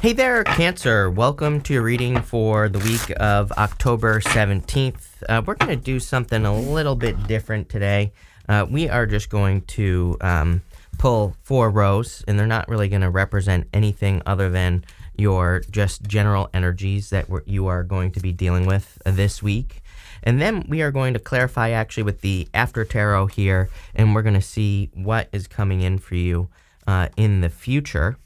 Hey there, Cancer. Welcome to your reading for the week of October 17th. We're going to do something a little bit different today. We are just going to pull 4 rows, and they're not really going to represent anything other than your just general energies that you are going to be dealing with this week. And then we are going to clarify actually with the after tarot here, and we're going to see what is coming in for you in the future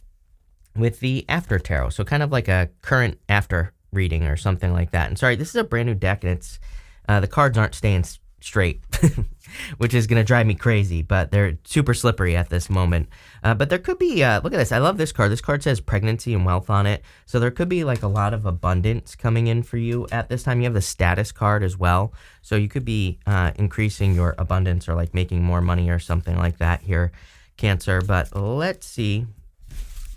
with the after tarot. So kind of like a current after reading or something like that. And sorry, this is a brand new deck, and it's the cards aren't staying straight, which is going to drive me crazy, but they're super slippery at this moment. But there could be, look at this. I love this card. This card says pregnancy and wealth on it. So there could be like a lot of abundance coming in for you at this time. You have the status card as well. So you could be increasing your abundance or like making more money or something like that here, Cancer. But let's see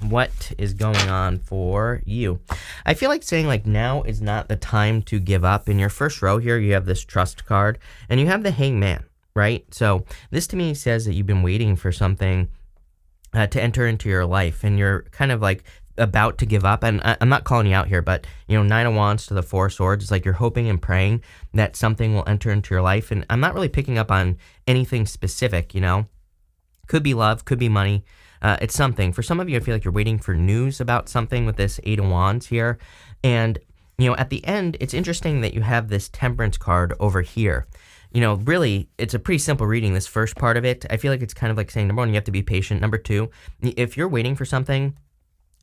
what is going on for you. I feel like saying like now is not the time to give up. In your first row here, you have this trust card and you have the hangman, right? So this to me says that you've been waiting for something to enter into your life, and you're kind of like about to give up. And I'm not calling you out here, but you know, 9 of Wands to the 4 of Swords, it's like you're hoping and praying that something will enter into your life. And I'm not really picking up on anything specific, you know, could be love, could be money. It's something. For some of you, I feel like you're waiting for news about something with this 8 of Wands here. And, you know, at the end, it's interesting that you have this Temperance card over here. You know, really, it's a pretty simple reading, this first part of it. I feel like it's kind of like saying, number 1, you have to be patient. Number 2, if you're waiting for something,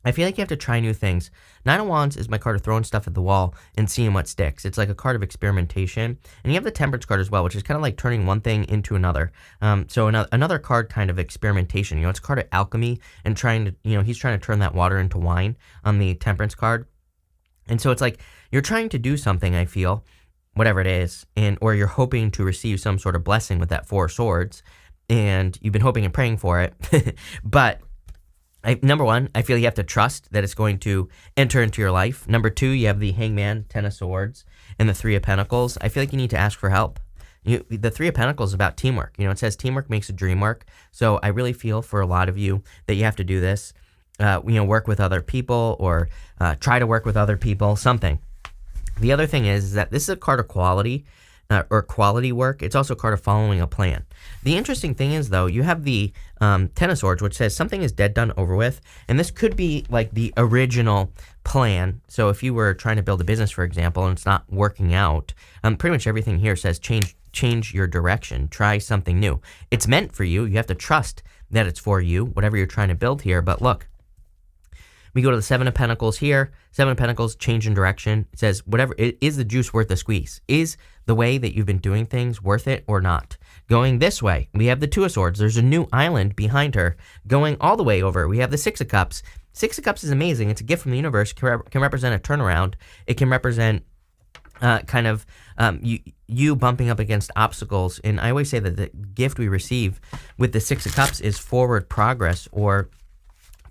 I feel like you have to try new things. 9 of Wands is my card of throwing stuff at the wall and seeing what sticks. It's like a card of experimentation. And you have the Temperance card as well, which is kind of like turning one thing into another. So another card kind of experimentation. You know, it's a card of alchemy and trying to, you know, he's trying to turn that water into wine on the Temperance card. And so it's like you're trying to do something, I feel, whatever it is, or you're hoping to receive some sort of blessing with that 4 of Swords. And you've been hoping and praying for it. But number 1, I feel you have to trust that it's going to enter into your life. Number 2, you have the Hangman, 10 of Swords, and the 3 of Pentacles. I feel like you need to ask for help. The 3 of Pentacles is about teamwork. You know, it says teamwork makes a dream work. So I really feel for a lot of you that you have to do this. You know, work with other people or try to work with other people, something. The other thing is that this is a card of quality. Or quality work. It's also a card of following a plan. The interesting thing is, though, you have the 10 of Swords, which says something is dead, done, over with. And this could be like the original plan. So if you were trying to build a business, for example, and it's not working out, pretty much everything here says change your direction. Try something new. It's meant for you. You have to trust that it's for you, whatever you're trying to build here. But look, we go to the 7 of Pentacles here. 7 of Pentacles, change in direction. It says, whatever, is the juice worth the squeeze? Is the way that you've been doing things worth it or not? Going this way, we have the 2 of Swords. There's a new island behind her. Going all the way over, we have the 6 of Cups. 6 of Cups is amazing. It's a gift from the universe. It can represent a turnaround. It can represent kind of you bumping up against obstacles. And I always say that the gift we receive with the 6 of Cups is forward progress or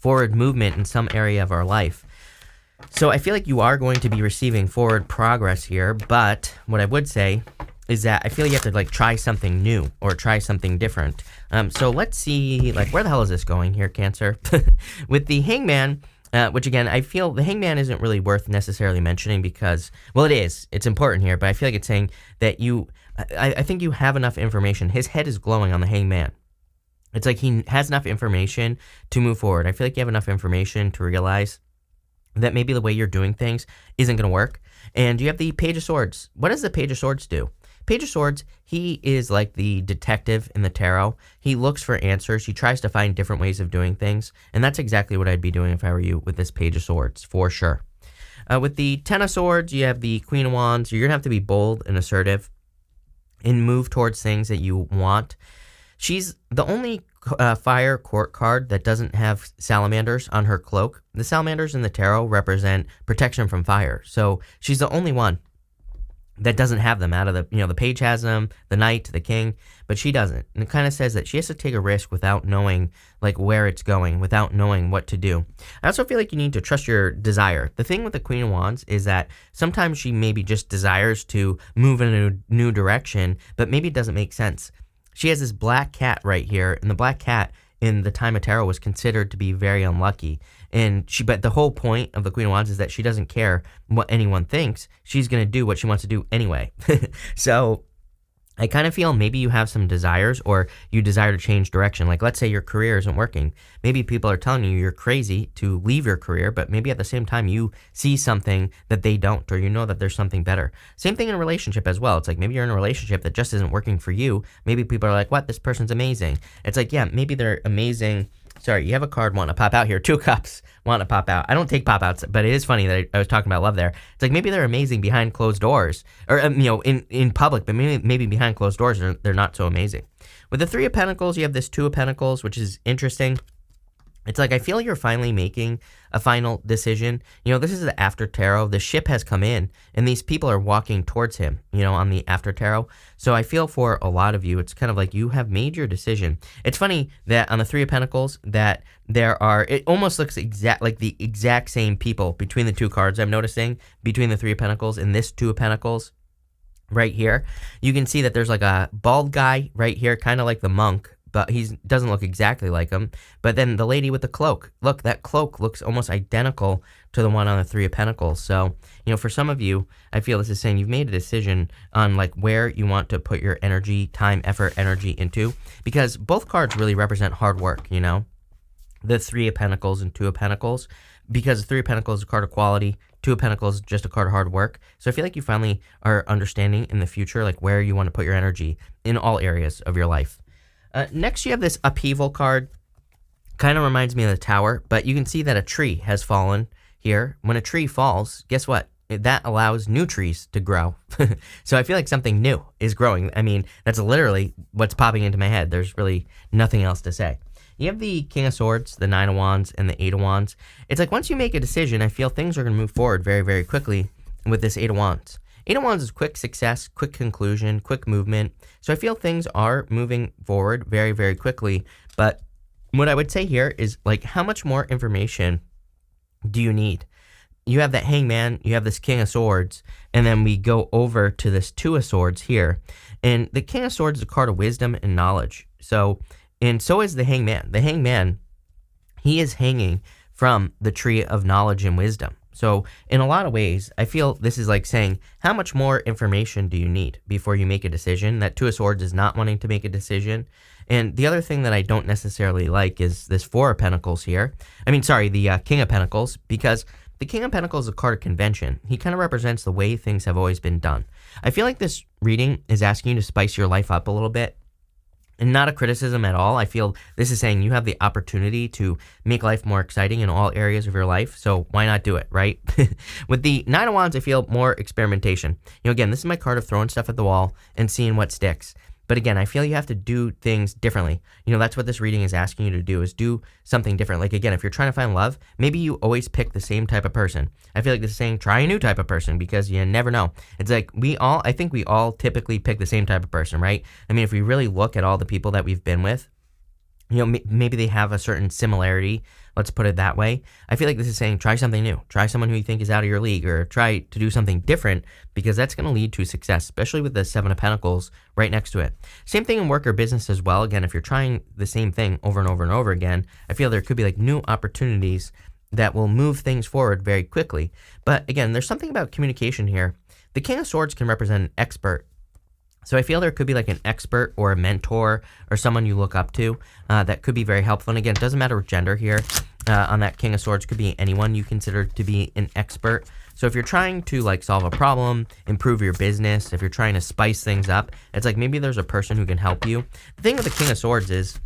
forward movement in some area of our life. So I feel like you are going to be receiving forward progress here, but what I would say is that I feel you have to like try something new or try something different. So let's see, like, where the hell is this going here, Cancer? With the Hangman, which again, I feel the Hangman isn't really worth necessarily mentioning because, well, it is. It's important here, but I feel like it's saying that I think you have enough information. His head is glowing on the Hangman. It's like he has enough information to move forward. I feel like you have enough information to realize that maybe the way you're doing things isn't going to work. And you have the Page of Swords. What does the Page of Swords do? Page of Swords, he is like the detective in the tarot. He looks for answers. He tries to find different ways of doing things. And that's exactly what I'd be doing if I were you with this Page of Swords, for sure. With the 10 of Swords, you have the Queen of Wands. You're going to have to be bold and assertive and move towards things that you want. She's the only fire court card that doesn't have salamanders on her cloak. The salamanders in the tarot represent protection from fire. So she's the only one that doesn't have them out of the, you know, the page has them, the knight, the king, but she doesn't. And it kind of says that she has to take a risk without knowing like where it's going, without knowing what to do. I also feel like you need to trust your desire. The thing with the Queen of Wands is that sometimes she maybe just desires to move in a new direction, but maybe it doesn't make sense. She has this black cat right here, and the black cat in the time of tarot was considered to be very unlucky. But the whole point of the Queen of Wands is that she doesn't care what anyone thinks. She's going to do what she wants to do anyway. So I kind of feel maybe you have some desires, or you desire to change direction. Like, let's say your career isn't working. Maybe people are telling you you're crazy to leave your career, but maybe at the same time you see something that they don't, or you know that there's something better. Same thing in a relationship as well. It's like maybe you're in a relationship that just isn't working for you. Maybe people are like, what? This person's amazing. It's like, yeah, maybe they're amazing. Sorry, you have a card wanting to pop out here. 2 of Cups wanting to pop out. I don't take pop outs, but it is funny that I was talking about love there. It's like maybe they're amazing behind closed doors, or in public, but maybe behind closed doors they're not so amazing. With the 3 of Pentacles, you have this 2 of Pentacles, which is interesting. It's like I feel you're finally making a final decision. This is the after tarot. The ship has come in, and these people are walking towards him, on the after tarot. So I feel for a lot of you, it's kind of like you have made your decision. It's funny that on the 3 of Pentacles that it almost looks like the exact same people between the 2 cards I'm noticing, between the 3 of Pentacles and this 2 of Pentacles right here. You can see that there's like a bald guy right here, kind of like the monk, but he doesn't look exactly like him. But then the lady with the cloak, look, that cloak looks almost identical to the one on the 3 of Pentacles. So, for some of you, I feel this is saying you've made a decision on like where you want to put your energy, time, effort, energy into, because both cards really represent hard work, the 3 of Pentacles and 2 of Pentacles, because the 3 of Pentacles is a card of quality, 2 of Pentacles is just a card of hard work. So I feel like you finally are understanding in the future like where you want to put your energy in all areas of your life. Next, you have this upheaval card. Kind of reminds me of the Tower, but you can see that a tree has fallen here. When a tree falls, guess what? That allows new trees to grow. So I feel like something new is growing. I mean, that's literally what's popping into my head. There's really nothing else to say. You have the King of Swords, the 9 of Wands, and the 8 of Wands. It's like once you make a decision, I feel things are going to move forward very, very quickly with this 8 of Wands. 8 of Wands is quick success, quick conclusion, quick movement. So I feel things are moving forward very, very quickly. But what I would say here is, like, how much more information do you need? You have that Hangman, you have this King of Swords, and then we go over to this 2 of Swords here. And the King of Swords is a card of wisdom and knowledge. So is the Hangman. The Hangman, he is hanging from the tree of knowledge and wisdom. So in a lot of ways, I feel this is like saying, how much more information do you need before you make a decision? That 2 of Swords is not wanting to make a decision. And the other thing that I don't necessarily like is this 4 of Pentacles here. The King of Pentacles, because the King of Pentacles is a card of convention. He kind of represents the way things have always been done. I feel like this reading is asking you to spice your life up a little bit. And not a criticism at all. I feel this is saying you have the opportunity to make life more exciting in all areas of your life. So why not do it, right? With the 9 of Wands, I feel more experimentation. Again, this is my card of throwing stuff at the wall and seeing what sticks. But again, I feel you have to do things differently. That's what this reading is asking you to do, is do something different. Like, again, if you're trying to find love, maybe you always pick the same type of person. I feel like this is saying try a new type of person, because you never know. It's like I think we all typically pick the same type of person, right? If we really look at all the people that we've been with, maybe they have a certain similarity. Let's put it that way. I feel like this is saying try something new. Try someone who you think is out of your league, or try to do something different, because that's going to lead to success, especially with the 7 of Pentacles right next to it. Same thing in work or business as well. Again, if you're trying the same thing over and over and over again, I feel there could be like new opportunities that will move things forward very quickly. But again, there's something about communication here. The King of Swords can represent an expert. So I feel there could be like an expert or a mentor or someone you look up to that could be very helpful. And again, it doesn't matter what gender here. On that King of Swords, could be anyone you consider to be an expert. So if you're trying to like solve a problem, improve your business, if you're trying to spice things up, it's like maybe there's a person who can help you. The thing with the King of Swords is,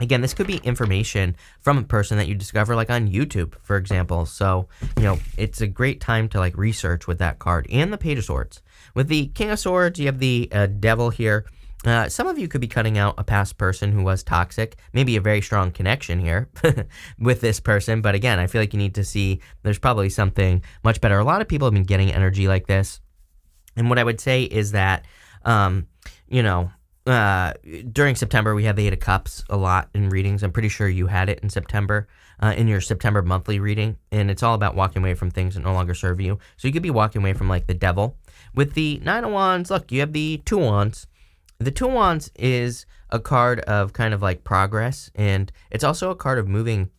again, this could be information from a person that you discover like on YouTube, for example. So, it's a great time to like research with that card. And the Page of Swords. With the King of Swords, you have the Devil here. Some of you could be cutting out a past person who was toxic. Maybe a very strong connection here with this person. But again, I feel like you need to see there's probably something much better. A lot of people have been getting energy like this. And what I would say is that, during September, we had the 8 of Cups a lot in readings. I'm pretty sure you had it in September, in your September monthly reading. And it's all about walking away from things that no longer serve you. So you could be walking away from like the Devil. With the 9 of Wands, look, you have the 2 of Wands. The Two of Wands is a card of kind of like progress, and it's also a card of moving,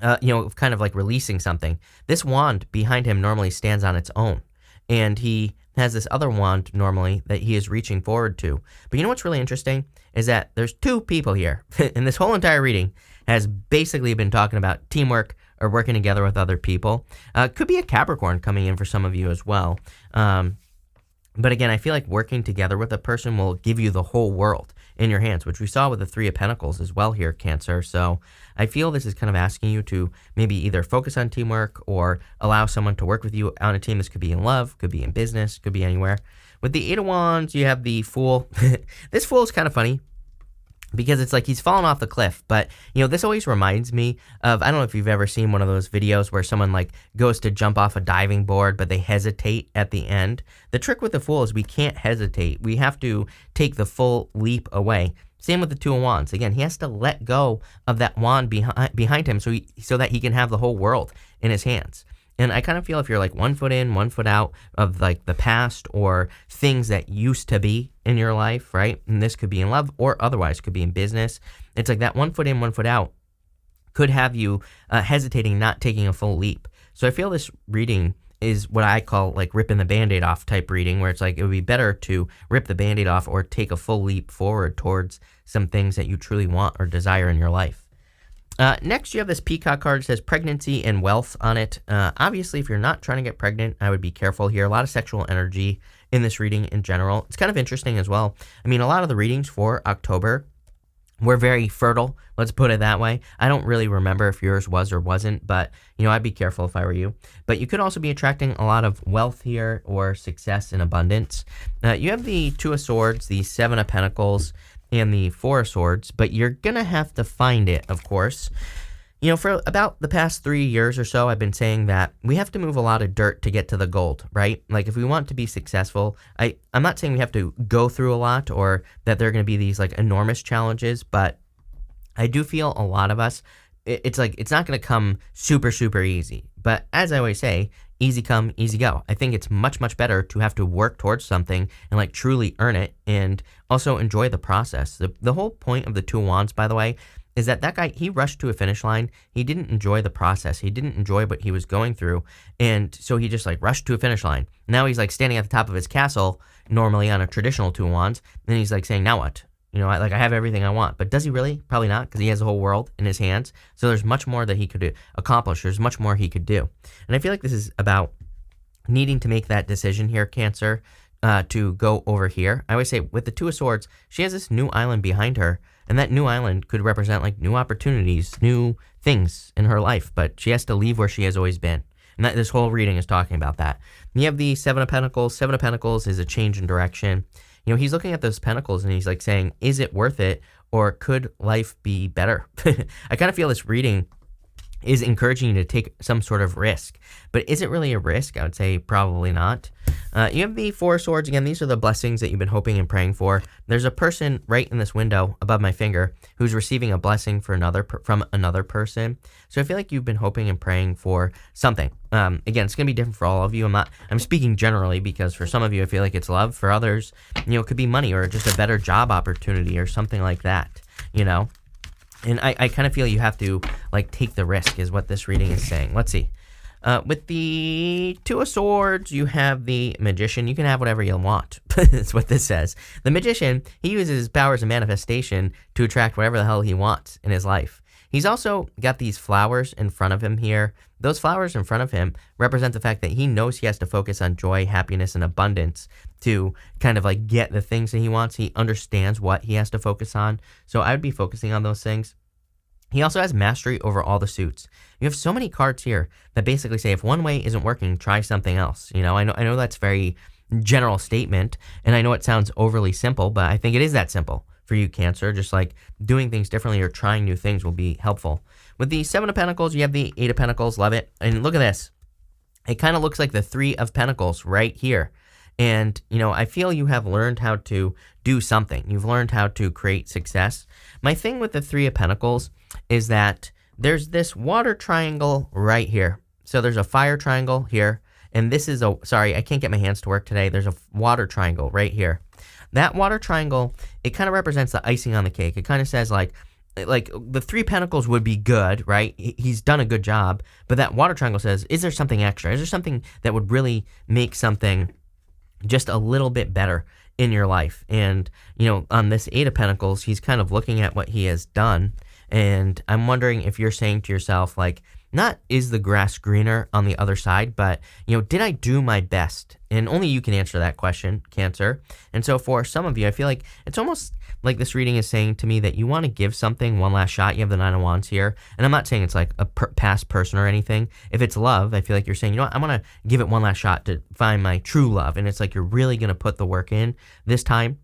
kind of like releasing something. This wand behind him normally stands on its own, and he has this other wand normally that he is reaching forward to. But you know what's really interesting is that there's two people here, and this whole entire reading has basically been talking about teamwork or working together with other people. Could be a Capricorn coming in for some of you as well. But again, I feel like working together with a person will give you the whole world in your hands, which we saw with the Three of Pentacles as well here, Cancer. So I feel this is kind of asking you to maybe either focus on teamwork or allow someone to work with you on a team. This could be in love, could be in business, could be anywhere. With the Eight of Wands, you have the Fool. This Fool is kind of funny, because it's like he's fallen off the cliff. But, this always reminds me of, I don't know if you've ever seen one of those videos where someone like goes to jump off a diving board, but they hesitate at the end. The trick with the Fool is we can't hesitate. We have to take the full leap away. Same with the Two of Wands. Again, he has to let go of that wand behind him so that he can have the whole world in his hands. And I kind of feel if you're like 1 foot in, 1 foot out of like the past or things that used to be in your life, right? And this could be in love or otherwise could be in business. It's like that 1 foot in, 1 foot out could have you hesitating, not taking a full leap. So I feel this reading is what I call like ripping the Band-Aid off type reading, where it's like it would be better to rip the Band-Aid off or take a full leap forward towards some things that you truly want or desire in your life. Next, you have this Peacock card. It says pregnancy and wealth on it. Obviously, if you're not trying to get pregnant, I would be careful here. A lot of sexual energy in this reading in general. It's kind of interesting as well. I mean, a lot of the readings for October were very fertile. Let's put it that way. I don't really remember if yours was or wasn't, but, I'd be careful if I were you. But you could also be attracting a lot of wealth here or success and abundance. You have the Two of Swords, the Seven of Pentacles, and the Four of Swords, but you're going to have to find it, of course. For about the past 3 years or so, I've been saying that we have to move a lot of dirt to get to the gold, right? Like if we want to be successful, I'm not saying we have to go through a lot or that there are going to be these like enormous challenges, but I do feel a lot of us, it's like it's not going to come super, super easy. But as I always say, easy come, easy go. I think it's much, much better to have to work towards something and like truly earn it and also enjoy the process. The whole point of the Two of Wands, by the way, is that guy, he rushed to a finish line. He didn't enjoy the process. He didn't enjoy what he was going through. And so he just like rushed to a finish line. Now he's like standing at the top of his castle, normally on a traditional Two of Wands. And he's like saying, now what? I have everything I want. But does he really? Probably not, because he has the whole world in his hands. So there's much more that he could accomplish. There's much more he could do. And I feel like this is about needing to make that decision here, Cancer, to go over here. I always say with the Two of Swords, she has this new island behind her. And that new island could represent like new opportunities, new things in her life. But she has to leave where she has always been. And this whole reading is talking about that. And you have the Seven of Pentacles. Seven of Pentacles is a change in direction. He's looking at those pentacles and he's like saying, is it worth it or could life be better? I kind of feel this reading is encouraging you to take some sort of risk. But is it really a risk? I would say probably not. You have the Four of Swords. Again, these are the blessings that you've been hoping and praying for. There's a person right in this window above my finger who's receiving a blessing from another person. So I feel like you've been hoping and praying for something. Again, it's going to be different for all of you. I'm speaking generally because for some of you, I feel like it's love. For others, it could be money or just a better job opportunity or something like that, And I kind of feel you have to like take the risk is what this reading is saying. Let's see. With the Two of Swords, you have the Magician. You can have whatever you want. That's what this says. The Magician, he uses his powers of manifestation to attract whatever the hell he wants in his life. He's also got these flowers in front of him here. Those flowers in front of him represent the fact that he knows he has to focus on joy, happiness, and abundance to kind of like get the things that he wants. He understands what he has to focus on. So I would be focusing on those things. He also has mastery over all the suits. You have so many cards here that basically say if one way isn't working, try something else. I know that's very general statement, and I know it sounds overly simple, but I think it is that simple for you, Cancer. Just like doing things differently or trying new things will be helpful. With the Seven of Pentacles, you have the Eight of Pentacles. Love it. And look at this. It kind of looks like the Three of Pentacles right here. And, I feel you have learned how to do something. You've learned how to create success. My thing with the Three of Pentacles is that there's this water triangle right here. So there's a fire triangle here. And this is sorry, I can't get my hands to work today. There's a water triangle right here. that water triangle, it kind of represents the icing on the cake. It kind of says like the 3 pentacles would be good, right? He's done a good job, but that water triangle says, is there something extra? Is there something that would really make something just a little bit better in your life? And, on this 8 of Pentacles, he's kind of looking at what he has done. And I'm wondering if you're saying to yourself, like, not is the grass greener on the other side, but, did I do my best? And only you can answer that question, Cancer. And so for some of you, I feel like it's almost like this reading is saying to me that you want to give something one last shot. You have the 9 of Wands here. And I'm not saying it's like a past person or anything. If it's love, I feel like you're saying, I want to give it one last shot to find my true love. And it's like you're really going to put the work in this time.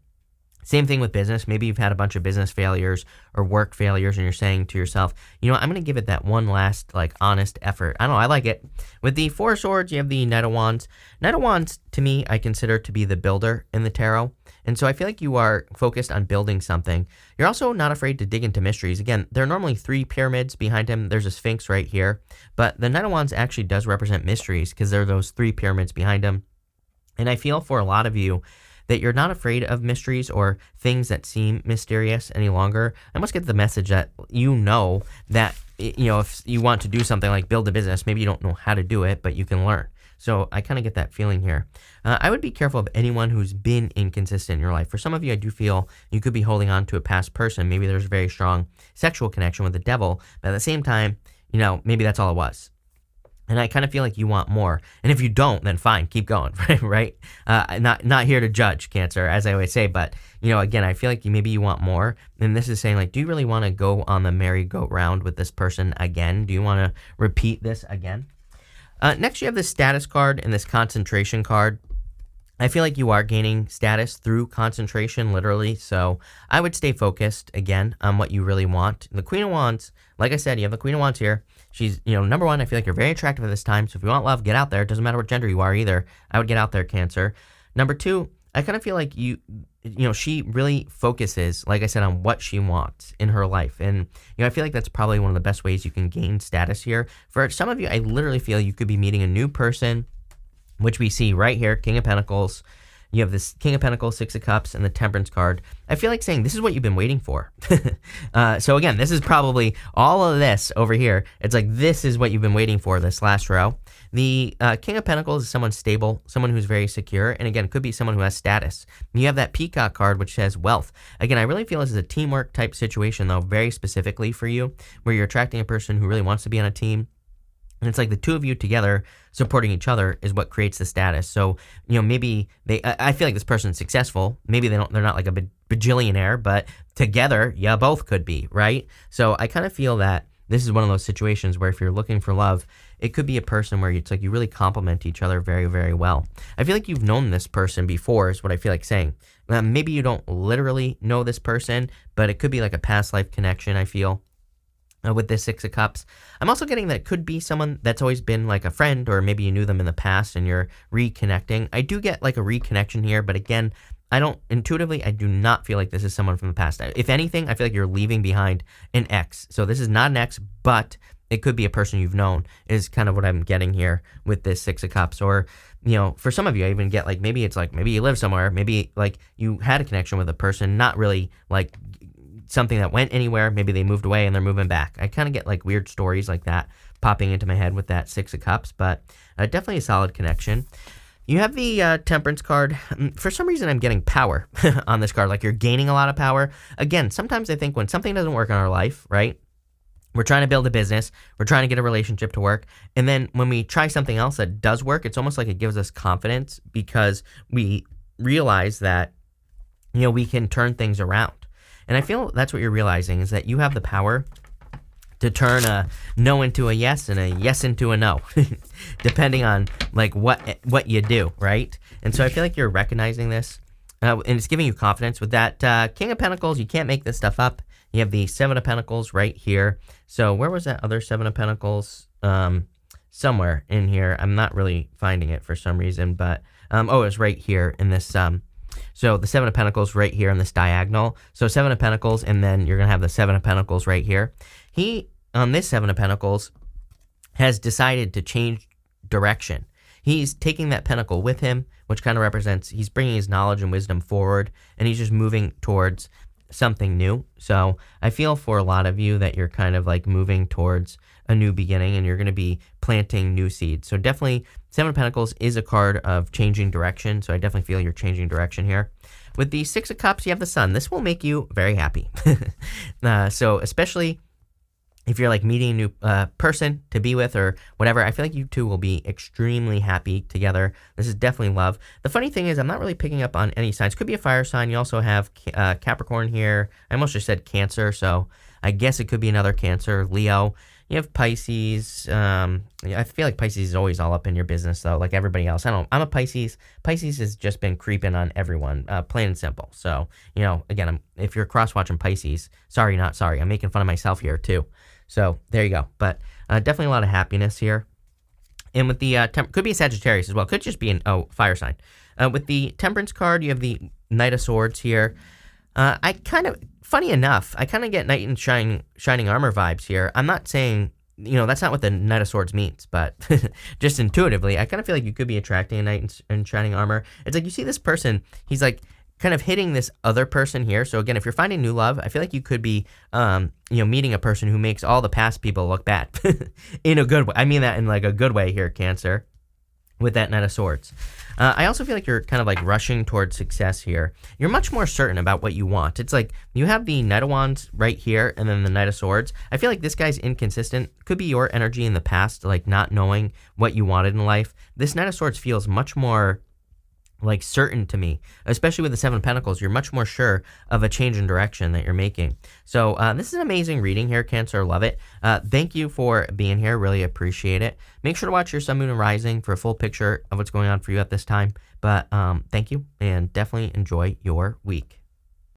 Same thing with business. Maybe you've had a bunch of business failures or work failures and you're saying to yourself, I'm going to give it that one last, honest effort. I don't know. I like it. With the 4 of Swords, you have the Knight of Wands. Knight of Wands, to me, I consider to be the builder in the tarot. And so I feel like you are focused on building something. You're also not afraid to dig into mysteries. Again, there are normally 3 pyramids behind him. There's a Sphinx right here. But the Knight of Wands actually does represent mysteries because there are those 3 pyramids behind him. And I feel for a lot of you, that you're not afraid of mysteries or things that seem mysterious any longer. I must get the message that that, if you want to do something like build a business, maybe you don't know how to do it, but you can learn. So I kind of get that feeling here. I would be careful of anyone who's been inconsistent in your life. For some of you, I do feel you could be holding on to a past person. Maybe there's a very strong sexual connection with the devil, but at the same time, maybe that's all it was. And I kind of feel like you want more. And if you don't, then fine, keep going, right? Not here to judge, Cancer, as I always say. But, again, I feel like maybe you want more. And this is saying, like, do you really want to go on the merry-go-round with this person again? Do you want to repeat this again? Next, you have this status card and this concentration card. I feel like you are gaining status through concentration, literally. So I would stay focused, again, on what you really want. The Queen of Wands, like I said, you have the Queen of Wands here. She's, number one, I feel like you're very attractive at this time. So if you want love, get out there. It doesn't matter what gender you are either. I would get out there, Cancer. Number 2, I kind of feel like she really focuses, like I said, on what she wants in her life. And, I feel like that's probably one of the best ways you can gain status here. For some of you, I literally feel you could be meeting a new person, which we see right here, King of Pentacles. You have this King of Pentacles, 6 of Cups, and the Temperance card. I feel like saying this is what you've been waiting for. So again, this is probably all of this over here. It's like this is what you've been waiting for, this last row. The King of Pentacles is someone stable, someone who's very secure, and again, could be someone who has status. You have that Peacock card, which says wealth. Again, I really feel this is a teamwork type situation, though, very specifically for you, where you're attracting a person who really wants to be on a team. And it's like the 2 of you together supporting each other is what creates the status. So, maybe I feel like this person's successful. Maybe they're not like a bajillionaire, but together, yeah, both could be, right? So I kind of feel that this is one of those situations where if you're looking for love, it could be a person where it's like you really complement each other very, very well. I feel like you've known this person before is what I feel like saying. Maybe you don't literally know this person, but it could be like a past life connection, I feel. With this 6 of Cups. I'm also getting that it could be someone that's always been like a friend, or maybe you knew them in the past and you're reconnecting. I do get like a reconnection here, but again, I do not feel like this is someone from the past. If anything, I feel like you're leaving behind an ex. So this is not an ex, but it could be a person you've known is kind of what I'm getting here with this 6 of Cups. Or, for some of you, I even get like, maybe it's like, maybe you live somewhere, maybe like you had a connection with a person, not really like something that went anywhere. Maybe they moved away and they're moving back. I kind of get like weird stories like that popping into my head with that 6 of Cups, but definitely a solid connection. You have the Temperance card. For some reason, I'm getting power on this card. Like you're gaining a lot of power. Again, sometimes I think when something doesn't work in our life, right? We're trying to build a business. We're trying to get a relationship to work. And then when we try something else that does work, it's almost like it gives us confidence because we realize that, we can turn things around. And I feel that's what you're realizing is that you have the power to turn a no into a yes and a yes into a no, depending on like what you do, right? And so I feel like you're recognizing this, and it's giving you confidence. With that King of Pentacles, you can't make this stuff up. You have the 7 of Pentacles right here. So where was that other 7 of Pentacles? Somewhere in here. I'm not really finding it for some reason, but it was right here in this So the 7 of Pentacles right here in this diagonal. So 7 of Pentacles, and then you're going to have the 7 of Pentacles right here. He, on this 7 of Pentacles, has decided to change direction. he's taking that pentacle with him, which kind of represents he's bringing his knowledge and wisdom forward, and he's just moving towards something new. So I feel for a lot of you that you're kind of like moving towards a new beginning, and you're going to be planting new seeds. So definitely Seven of Pentacles is a card of changing direction. So I definitely feel you're changing direction here. With the Six of Cups, you have the Sun. This will make you very happy. So especially if you're like meeting a new person to be with or whatever, I feel like you two will be extremely happy together. This is definitely love. The funny thing is I'm not really picking up on any signs. Could be a fire sign. You also have Capricorn here. I almost just said Cancer, so I guess it could be another Cancer. Leo. You have Pisces. I feel like Pisces is always all up in your business, though, like everybody else. I'm a Pisces. Pisces has just been creeping on everyone, plain and simple. So, again, if you're cross-watching Pisces, sorry, not sorry. I'm making fun of myself here, too. So, there you go. But definitely a lot of happiness here. And with the, could be a Sagittarius as well. Could just be fire sign. With the Temperance card, you have the Knight of Swords here. Funny enough, I kind of get Knight in Shining Armor vibes here. I'm not saying, that's not what the Knight of Swords means, but just intuitively, I kind of feel like you could be attracting a Knight in Shining Armor. It's like you see this person, he's like kind of hitting this other person here. So again, if you're finding new love, I feel like you could be, meeting a person who makes all the past people look bad in a good way. I mean that in like a good way here, Cancer, with that Knight of Swords. I also feel like you're kind of like rushing towards success here. You're much more certain about what you want. It's like you have the Knight of Wands right here and then the Knight of Swords. I feel like this guy's inconsistent. Could be your energy in the past, like not knowing what you wanted in life. This Knight of Swords feels much more like certain to me, especially with the Seven of Pentacles. You're much more sure of a change in direction that you're making. So this is an amazing reading here, Cancer. Love it. Thank you for being here. Really appreciate it. Make sure to watch your Sun, Moon, and Rising for a full picture of what's going on for you at this time. But thank you, and definitely enjoy your week.